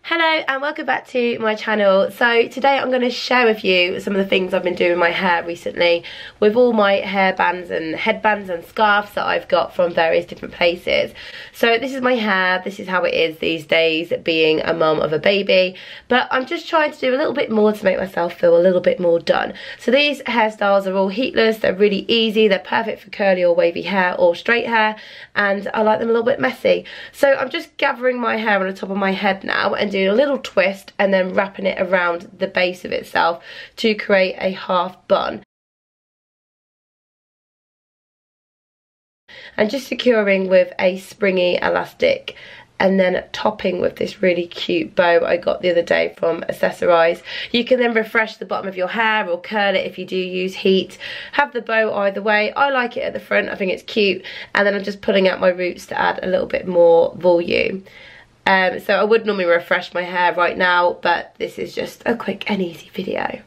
Hello and welcome back to my channel. So today I'm going to share with you some of the things I've been doing with my hair recently with all my hairbands and headbands and scarves that I've got from various different places. So this is my hair, this is how it is these days being a mum of a baby, but I'm just trying to do a little bit more to make myself feel a little bit more done. So these hairstyles are all heatless, they're really easy, they're perfect for curly or wavy hair or straight hair, and I like them a little bit messy. So I'm just gathering my hair on the top of my head now and doing a little twist and then wrapping it around the base of itself to create a half bun. And just securing with a springy elastic and then topping with this really cute bow I got the other day from Accessorize. You can then refresh the bottom of your hair or curl it if you do use heat. Have the bow either way. I like it at the front, I think it's cute, and then I'm just pulling out my roots to add a little bit more volume. So I would normally refresh my hair right now, but this is just a quick and easy video.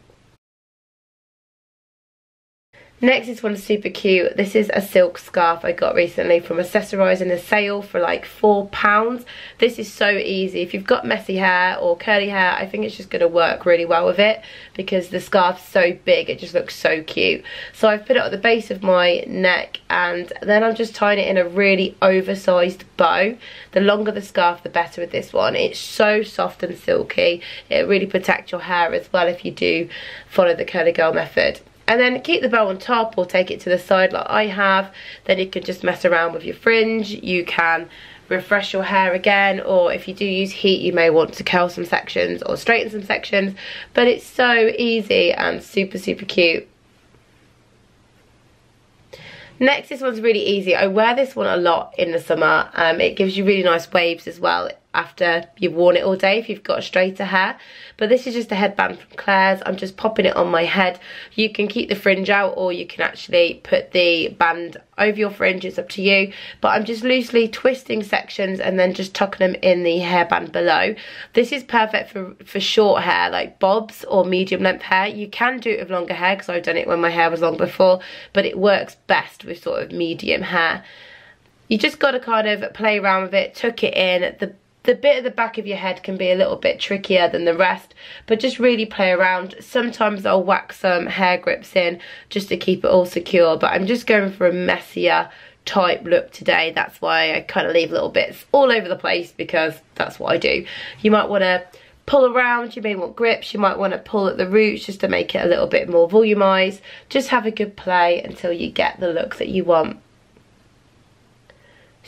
Next, this one's super cute. This is a silk scarf I got recently from Accessorize in a sale for like £4. This is so easy. If you've got messy hair or curly hair, I think it's just going to work really well with it because the scarf's so big, it just looks so cute. So I've put it at the base of my neck and then I'm just tying it in a really oversized bow. The longer the scarf, the better with this one. It's so soft and silky. It really protects your hair as well if you do follow the curly girl method. And then keep the bow on top or take it to the side like I have. Then you can just mess around with your fringe. You can refresh your hair again, or if you do use heat you may want to curl some sections or straighten some sections. But it's so easy and super cute. Next, this one's really easy. I wear this one a lot in the summer. It gives you really nice waves as well after you've worn it all day if you've got straighter hair. But this is just a headband from Claire's. I'm just popping it on my head. You can keep the fringe out or you can actually put the band over your fringe, it's up to you. But I'm just loosely twisting sections and then just tucking them in the hairband below. This is perfect for short hair like bobs or medium length hair. You can do it with longer hair because I've done it when my hair was long before, but it works best with sort of medium hair. You just got to kind of play around with it, tuck it in. The bit at the back of your head can be a little bit trickier than the rest, but just really play around. Sometimes I'll whack some hair grips in just to keep it all secure, but I'm just going for a messier type look today. That's why I kind of leave little bits all over the place because that's what I do. You might want to pull around, you may want grips, you might want to pull at the roots just to make it a little bit more volumized. Just have a good play until you get the look that you want.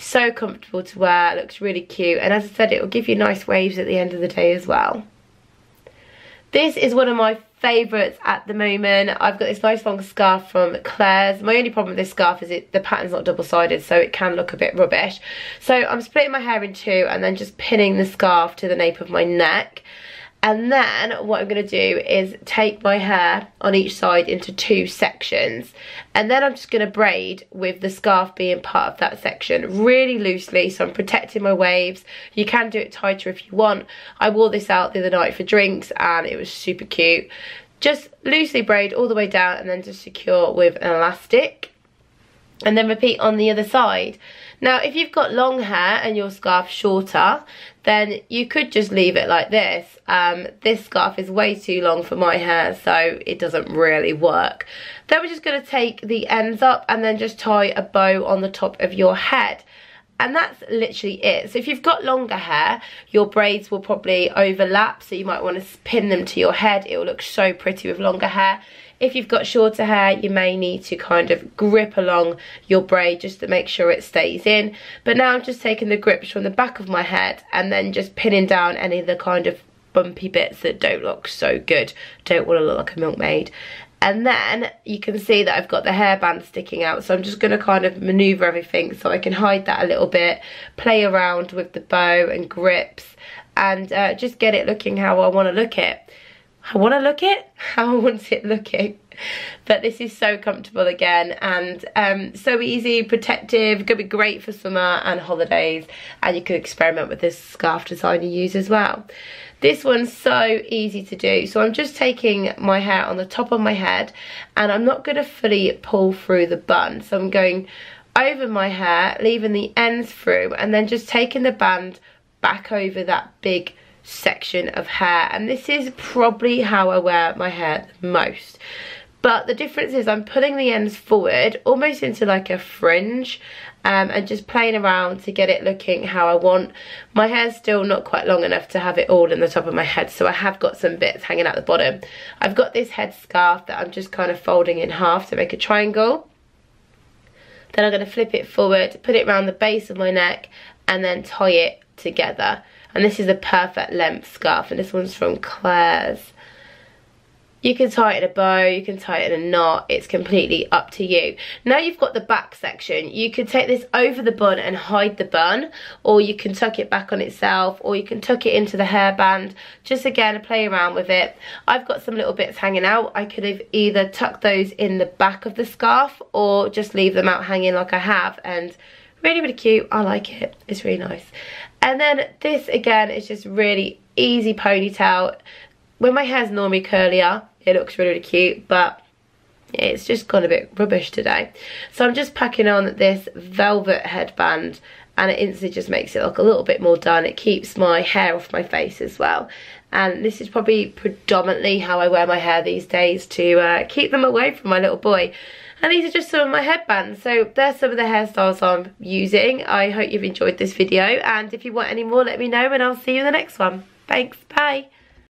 So comfortable to wear, looks really cute, and as I said, it will give you nice waves at the end of the day as well. This is one of my favourites at the moment. I've got this nice long scarf from Claire's. My only problem with this scarf is the pattern's not double-sided, so it can look a bit rubbish. So I'm splitting my hair in two and then just pinning the scarf to the nape of my neck. And then what I'm going to do is take my hair on each side into two sections, and then I'm just going to braid with the scarf being part of that section really loosely, so I'm protecting my waves. You can do it tighter if you want. I wore this out the other night for drinks and it was super cute. Just loosely braid all the way down and then just secure with an elastic, and then repeat on the other side. Now if you've got long hair and your scarf shorter, then you could just leave it like this. This scarf is way too long for my hair, so it doesn't really work. Then we're just going to take the ends up and then just tie a bow on the top of your head. And that's literally it. So if you've got longer hair, your braids will probably overlap, so you might want to pin them to your head. It will look so pretty with longer hair. If you've got shorter hair, you may need to kind of grip along your braid just to make sure it stays in. But now I'm just taking the grips from the back of my head and then just pinning down any of the kind of bumpy bits that don't look so good. Don't want to look like a milkmaid. And then you can see that I've got the hairband sticking out, so I'm just going to kind of manoeuvre everything so I can hide that a little bit, play around with the bow and grips, and just get it looking how I want to look it. How I want it looking. But this is so comfortable again, and so easy, protective, gonna be great for summer and holidays, and you could experiment with this scarf design you use as well. This one's so easy to do. So I'm just taking my hair on the top of my head and I'm not going to fully pull through the bun. So I'm going over my hair, leaving the ends through, and then just taking the band back over that big section of hair, and this is probably how I wear my hair the most. But the difference is I'm pulling the ends forward almost into like a fringe, and just playing around to get it looking how I want. My hair's still not quite long enough to have it all in the top of my head, so I have got some bits hanging out the bottom. I've got this head scarf that I'm just kind of folding in half to make a triangle. Then I'm going to flip it forward, put it around the base of my neck, and then tie it together. And this is a perfect length scarf, and this one's from Claire's. You can tie it in a bow, you can tie it in a knot, it's completely up to you. Now you've got the back section, you could take this over the bun and hide the bun, or you can tuck it back on itself, or you can tuck it into the hairband. Just again, play around with it. I've got some little bits hanging out. I could have either tucked those in the back of the scarf, or just leave them out hanging like I have, and really, really cute. I like it, it's really nice. And then this again is just really easy ponytail. When my hair's normally curlier, it looks really, really cute, but it's just gone a bit rubbish today. So I'm just packing on this velvet headband, and it instantly just makes it look a little bit more done. It keeps my hair off my face as well. And this is probably predominantly how I wear my hair these days, to keep them away from my little boy. And these are just some of my headbands. So there's some of the hairstyles I'm using. I hope you've enjoyed this video, and if you want any more, let me know, and I'll see you in the next one. Thanks, bye.